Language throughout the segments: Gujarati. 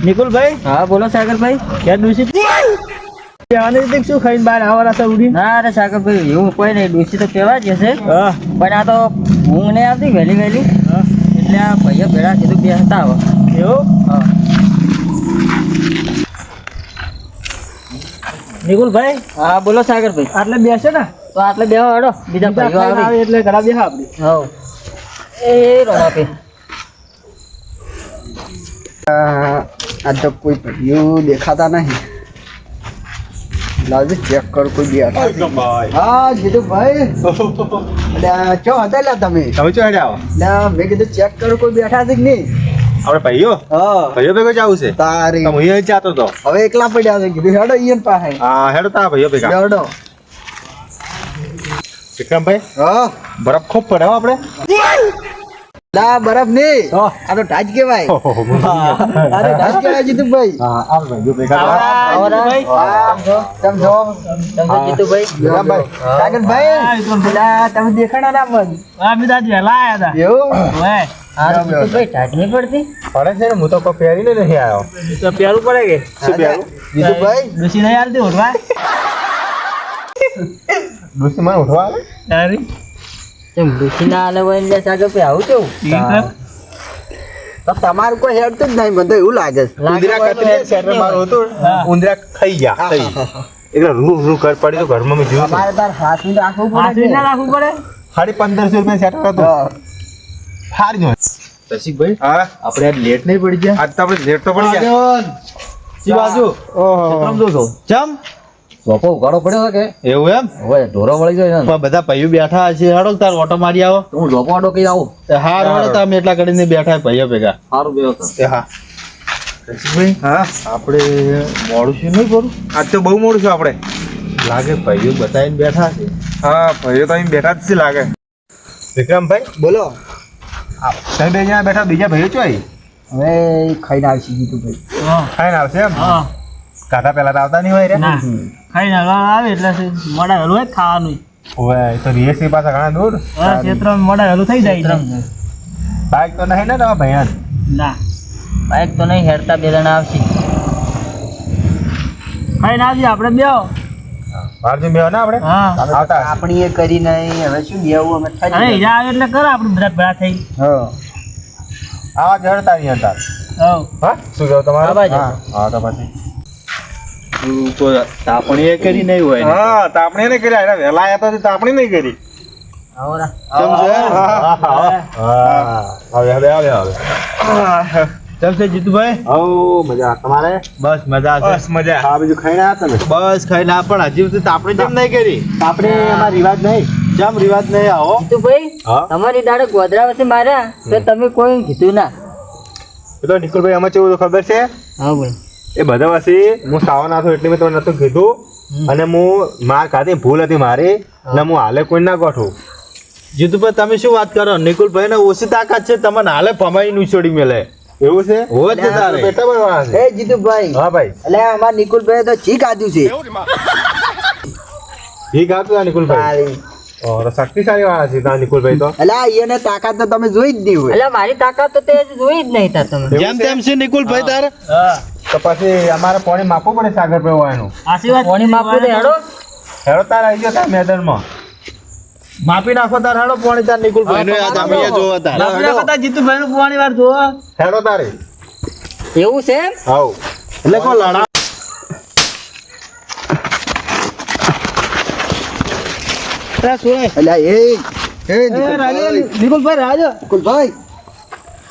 નિકુલભાઈ હા બોલો સાગરભાઈ. ક્યાં ડૂસી શું ખાઈને બહાર આવવાના છે ઉડી? ના રે સાગરભાઈ એવું કોઈ નહીં, ડોસી તો કહેવા જ હશે હા પણ આ તો ઊંઘ નહીં આવતી વહેલી વહેલી હા. એટલે આ ભાઈઓ ભેળા કીધું બેસતા આવો. એવું? હા નિકુલભાઈ હા બોલો સાગરભાઈ. આટલે બેસે ને તો આટલે બેહો હડો, બીજા ભાઈઓ આવે આવે. એટલે ઘણા બેહા આપડે. હવ એ રોમાપે આ તો કોઈ ભાઈઓ દેખાતા નહીં. લાવજો ચેક કરો કોઈ બી હા જીતુભાઈ અલ્યા ચો હતા લ્યા તમે તમે ચો હેડે આવો અલ્યા મેં કીધું ચેક કરો કોઈ બેઠા છે કે નહીં. આપણે ભાઈઓ હા ભાઈઓ ભેગો જવું છે તારી તો હું અહીં જાતો તો હવે એકલા પડ્યા છે કીધું હેડો ઈયન પાસે હા હેડો તા ભાઈઓ ભેગા હેડો વિક્રમભાઈ હા બરફ ખૂબ પડે હો આપણે લા બરફ નહીં હા. આ તો ઢાજ કહેવાય આ તો ઢાજ કહેવાય જીતુભાઈ હા આ ભાઈઓ ભેગા નિકુલભાઈ તમે જો તમે જીતુભાઈ વિક્રમભાઈ સાગરભાઈ પેલા તમે દેખાડા ના મન આ બધા જ વહેલા આયા હતા. એવું ઓય, હા જીતુભાઈ ટાટ નહીં પડતી. પડે છે ને હું તો કોઈ પહેરીને નહીં આવ્યો તો પહેરવું પડે કે શું પહેરું જીતુભાઈ ડૂસી નહીં આવતી ઉઠવા? દોસ્તી મને ઉઠવા આવે તારી એમ ડોસી ના આલે હોય એટલે સાગરભાઈ આવું કેવું? તો તમારું કોઈ હેડતું જ નહીં મને તો એવું લાગે છે ઉંદરા કતરી સેટર મારું હતું હા. ઉંદરા ખાઈ ગયા ખાઈ એટલે રૂ રૂ કર પડી તો ઘરમાં મેં જોયું તમારે તાર હાથમાં રાખવું પડે હાથવી ના રાખવું પડે? 1550 રૂપિયા સેટર હતું હારી જો રસિકભાઈ હા આપણે આજ લેટ નહીં પડી ગયા આજ તો આપણે લેટ તો પડી ગયા સી બાજુ ઓહો ચમ બાપો ઉઘાડો પડ્યો છે કે એવું એમ હવે ઢોરો વળી ગયો છે પણ બધા ભાઈઓ બેઠા છે હેડો તાર ઓટો મારી આવો ને હું ઢોપો આડો કઈ આવું હાર હેડો તમે એટલા કરીને બેઠા ભાઈઓ ભેગા સારું બેહો તો. એ હા રસિકભાઈ હા આપણે મોડું છે નહીં કરું આજ તો બહુ મોડું છે આપણે લાગે ભાઈઓ બતાવીને બેઠા છે હા ભાઈઓ તો અહીં બેઠા જ છે લાગે વિક્રમભાઈ બોલો તમે બે જણા બેઠા બીજા ભાઈઓ છો અહીં હવે ખાઈને આવશે જીતુભાઈ હા ખાઈને આવશે એમ હા કાકા પહેલા તો આવતા નહીં હોય રે ના ખાઈને આવે એટલે મોડા વહેલું હોય ખાવાનું. ઓય એ તો રીએસી પાસે ઘણા દૂર હા ક્ષેત્રમાં મોડા વહેલું થઈ જાય છે. બાઈક તો નહીં ને તમારા ભાઈ ના બાઈક તો નહીં હેડતા બે જણા આવશે. ખાઈને આવજે આપણે બેહો. ભારતી મેં ને આપણે હા આવતા આપણી એ કરી નહીં હવે શું દેવું અમે અરે ખાઈ હીરા આવે એટલે કરો આપણે બધા ભેળા થઈ. હા આવા જડતા નહીં હતા હવ હા શું કહો તમારે આવા જ. હા તો પછી તો તાપણી એ કરી નહીં હોય હા તાપણી નહીં કરી વહેલા આવ્યા તો તાપણી નહીં કરી આવો રા. સમજે હવે ચાલશે જીતુભાઈ. ઓ મજા તમારે બસ મજા છે. બસ મજા હા બીજું ખાઈને આવ્યા તમે બસ ખાઈને આ પણ હજી સુધી તાપણી કેમ નહીં કરી? આપણે અમારા રિવાજ નહીં જેમ રિવાજ નહીં આવો. જીતુભાઈ હા તમારી દાડે ગોધરા વચ્ચે માર્યા તો તમે કોઈ કીધું ના. એ તો નિકુલભાઈ અમે કેવું ખબર છે હા બોલ. એ બધા વસી હું સાવન હતો એટલે મેં તમને નતું કીધું અને હું માર ખાધી ભૂલ હતી મારી ને હું હાલે કોઈ ના ગોઠું જીતુભાઈ તમે શું વાત કરો? નિકુલભાઈ ને ઓછી તાકાત છે, તમને હાલે પમાઈ ઉછળી મેલે. એવું છે હોય જ તારે. બેટા બનવાના છે એ જીતુભાઈ હા ભાઈ એટલે અમારા નિકુલભાઈ તો ચીક આદ્યું છે ઠીક હતું નિકુલભાઈ ઓર શક્તિશાળી વાળા છે તા નિકુલભાઈ તો એટલે એને તાકાત તો તમે જોઈ જ નહીં હોય એટલે મારી તાકાત તો તે જોઈ જ નહીં તા તમે. જેમ તેમ છે નિકુલભાઈ તારે. તો પછી અમારે પાણી માપવું પડે સાગરભાઈ વાયનું આશીર્વાદ પાણી માપવું દે હેડો. હેડો તાર આવી ગયો તાર મેદાનમાં માપી નાખો તાર હેડો પાણી તાર નિકુલભાઈ નું યાદ અમે જોવા તાર. માપી નાખો તાર જીતુભાઈ નું પાણી વાર જોવા. હેડો તારે એવું છે એમ? હાઉ એટલે કો લડા એટલે એ નિકુલભાઈ રાજો નિકુલભાઈ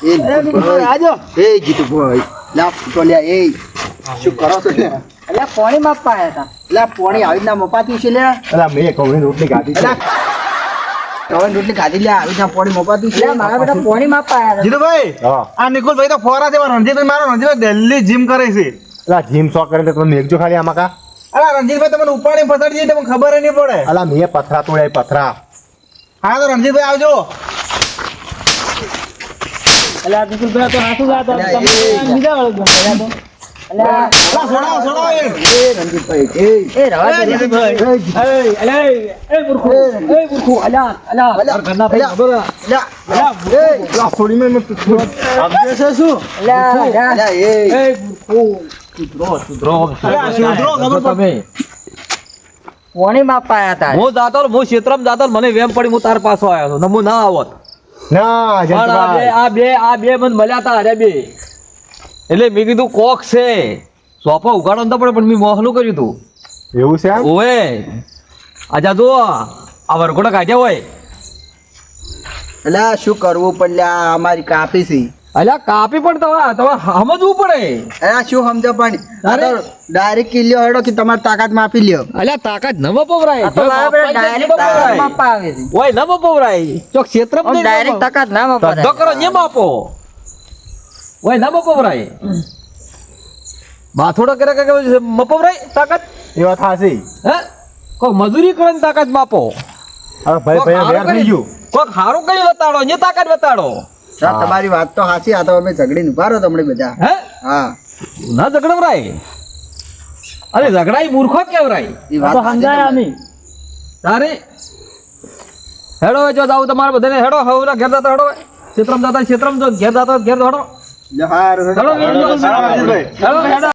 એ નિકુલભાઈ રાજો એ જીતુભાઈ લા તો લ્યા એ શું કરો છો લ્યા? એટલે પાણી માપવા આવ્યા હતા. લા પોણી આવી રીતના મપાતું છે લ્યા અલા મેં કવની રોટલી ખાધી છે કવન રોટલી ખાધી લ્યા આવી રીતના પોણી મપાતું છે એટલે મારા બેટા પાણી માપવા આવ્યા હતા. જીતુભાઈ હા આ નિકુલભાઈ તો ફોરા છે રણજીતભાઈ મારો રણજીતભાઈ દિલ્હી જીમ કરે છે. અલા જીમ શોખ કરે તમે મેઘજો ખાલી આમાં કા અલા રણજીતભાઈ તમને ઉપાડી પછાડી જાય તમને ખબર નહીં પડે. અલા મેં પથરા તોડ્યા પથરા હા તો રણજીતભાઈ આવજો. એટલે આ નિકુલભાઈ તો હાથું ગાતો અલ્યા, તમે એ. બીજા વાળો ગયો. અલ્યા છોડાવો એ. એ રણજીતભાઈ એ એ રવા દે જીતુભાઈ અલ્યા અલ્યા, ઘરના ભાઈ અલ્યા. ખબર અલ્યા, એ છોડી મેં સમજે છે શું અલ્યા અલ્યા, એ કોની માપા આયા તા હું જાતો હું ક્ષેત્રમાં જાતો મને વેમ પડી હું તાર પાછો આવ્યો છું હું ના આવત ના પણ આ બે મને મળ્યા તા અરે બે એટલે મેં કીધું કોક છે સોફા ઉગાડો નતો પડે પણ મેં મોહલું કર્યું તું એવું છે એમ? ઓએ આજા જો આ વરઘોડા કાઢ્યા હોય અલ્યા શું કરવું પડ્યા અમારી કાપી છે અલ્યા કાપી પણ તમારે સમજવું પડે અલ્યા શું સમજો પણ આ તો ડાયરેક્ટ કિલ્યો હેડો કે તમારી તાકાત માપી લ્યો અલ્યા તાકાત ન પવરાય આ તો ડાયરેક્ટ માપા આવે છે ઓય ન પવરાય ચો ક્ષેત્રમાં ડાયરેક્ટ તાકાત ના માપા ધંધો કરો ને માપો ઓય ન પવરાય માથોડો કરે કે મપવરાય તાકાત એ વાત સાચી. હે કોઈ મજૂરી કરે ને તાકાત માપો હવે ભાઈ વેર થઈ ગયું. કોક હારું કઈ બતાડો ને તાકાત બતાડો તમારી વાત તો સાચી આ તો અમે ઝઘડીને ઉભા રહો તમને બધા હે હા ના ઝઘડવરાય અરે ઝઘડાઈ મૂર્ખો કેવરાય એ વાત સાચી તારે હેડો જો જાવ તમારે બધાને હેડો હવે ઘેર જતા હેડો ક્ષેત્રમાં જતા ક્ષેત્રમાં જો ઘેર જતા ઘેર હેડો તમારી. હારું, હેડો હેડો. હેડો હેડો